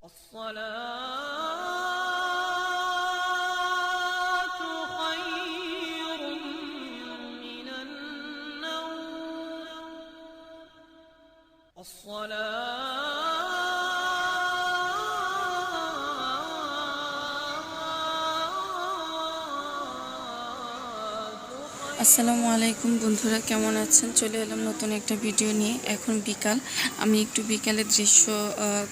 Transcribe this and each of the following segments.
الصلاة خير من النوم আসসালামু আলাইকুম বন্ধুরা, কেমন আছেন? চলে এলাম নতুন একটা ভিডিও নিয়ে। এখন বিকাল, আমি একটু বিকালের দৃশ্য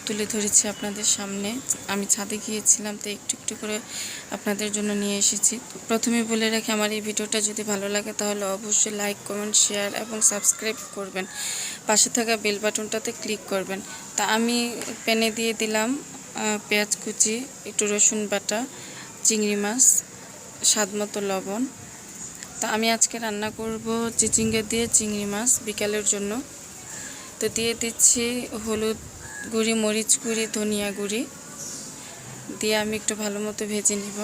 তুলে ধরেছি আপনাদের সামনে। আমি ছাদে গিয়েছিলাম, তো একটু একটু করে আপনাদের জন্য নিয়ে এসেছি। প্রথমে বলে রাখি, আমার এই ভিডিওটা যদি ভালো লাগে তাহলে অবশ্যই লাইক, কমেন্ট, শেয়ার এবং সাবস্ক্রাইব করবেন। পাশে থাকা বেল বাটনটাতে ক্লিক করবেন। তা আমি প্যানে দিয়ে দিলাম পেঁয়াজ কুচি, একটু রসুন বাটা, চিংড়ি মাছ, স্বাদমতো লবণ। তা আমি আজকে রান্না করব চিচিঙ্গা দিয়ে চিংড়ি মাছ বিকালের জন্য। তো দিয়ে দিচ্ছি হলুদ গুঁড়ি, মরিচ গুঁড়ি, ধনিয়া গুঁড়ি দিয়ে আমি একটু ভালো মতো ভেজে নিব।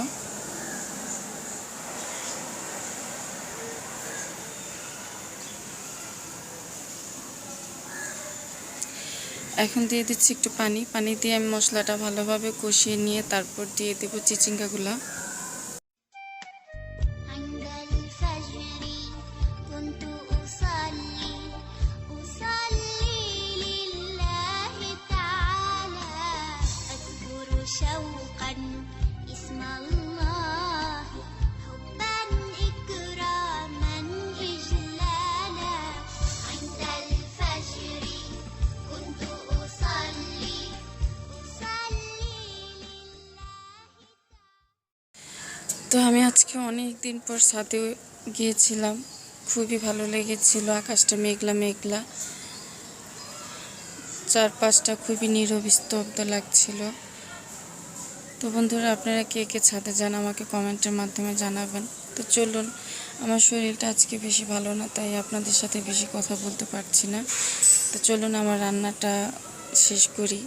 এখন দিয়ে দিচ্ছি একটু পানি দিয়ে আমি মশলাটা ভালোভাবে কষিয়ে নিয়ে তারপর দিয়ে দেব চিচিঙ্গাগুলা। তো আমি আজকে অনেক দিন পর ছাদে গিয়েছিলাম, খুবই ভালো লেগেছিল। আকাশটা মেঘলা মেঘলা, চারপাশটা খুবই নীরব স্তব্ধ লাগছিল। তো বন্ধুরা, আপনারা কে কে ছাদে যান আমাকে কমেন্টের মাধ্যমে জানাবেন। তো চলুন, আমার শরীরটা আজকে বেশি ভালো না, তাই আপনাদের সাথে বেশি কথা বলতে পারছি না। তো চলুন আমার রান্নাটা শেষ করি।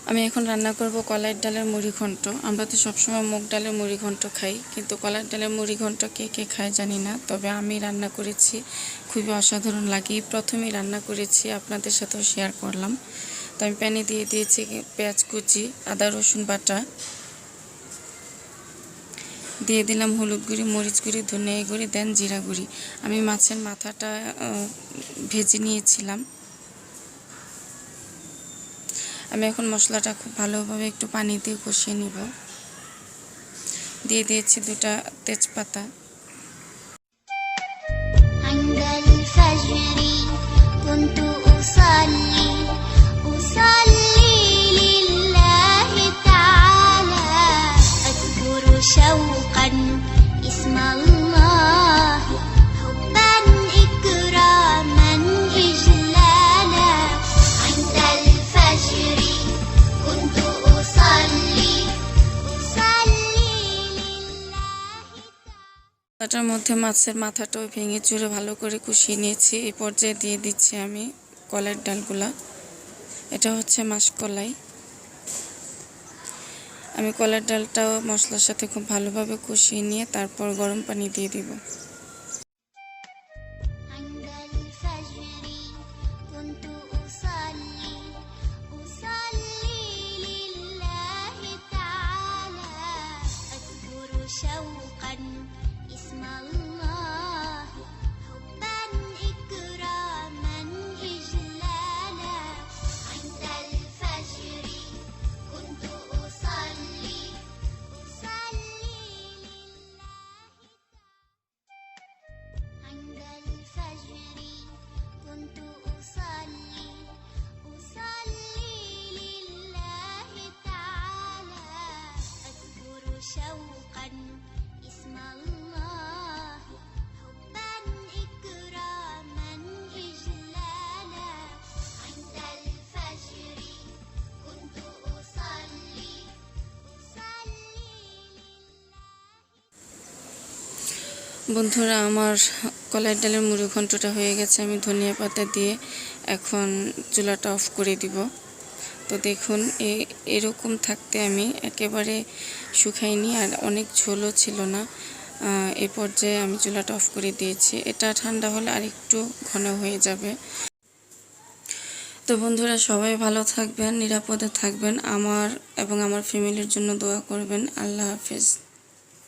আমি এখন রান্না করব কলাইয়ের ডালের মুড়ি ঘন্ট। আমরা তো সবসময় মুগ ডালের মুড়ি ঘন্ট খাই, কিন্তু কলাইয়ের ডালের মুড়ি ঘন্ট কে কে খায় জানি না। তবে আমি রান্না করেছি, খুবই অসাধারণ লাগে। প্রথমেই রান্না করেছি, আপনাদের সাথেও শেয়ার করলাম। তো আমি প্যানে দিয়ে দিয়েছি পেঁয়াজ কুচি, আদা রসুন বাটা, দিয়ে দিলাম হলুদ গুঁড়ি, মরিচ গুঁড়ি, ধনিয়া গুঁড়ি, দেন জিরা গুঁড়ি। আমি মাছের মাথাটা ভেজে নিয়েছিলাম। আমি এখন মশলাটা খুব ভালোভাবে একটু পানি দিয়ে কষিয়ে নিব। দিয়ে দিয়েছি 2টা তেজপাতা। তাটার মধ্যে মাছের মাথাটাও ভেঙে চুরে ভালো করে কষিয়ে নিয়েছি। এই পর্যায়ে দিয়ে দিচ্ছি আমি কলাইয়ের ডালগুলা। এটা হচ্ছে মাসকলাই। আমি কলাইয়ের ডালটাও মশলার সাথে খুব ভালোভাবে কষিয়ে নিয়ে তারপর গরম পানি দিয়ে দিব। বন্ধুরা, আমার কলাই ডালের মুড়ি ঘন্টটা হয়ে গেছে। আমি ধনিয়া পাতা দিয়ে এখন চুলাটা অফ করে দিব। তো দেখুন, এরকম থাকতে আমি একেবারে শুকাইনি, আর অনেক ঝোলও ছিল না। এই পর্যায়ে আমি চুলাটা অফ করে দিয়েছি। এটা ঠান্ডা হলে আর একটু ঘন হয়ে যাবে। তো বন্ধুরা, সবাই ভালো থাকবেন, নিরাপদে থাকবেন। আমার এবং আমার ফ্যামিলির জন্য দোয়া করবেন। আল্লাহ হাফেজ।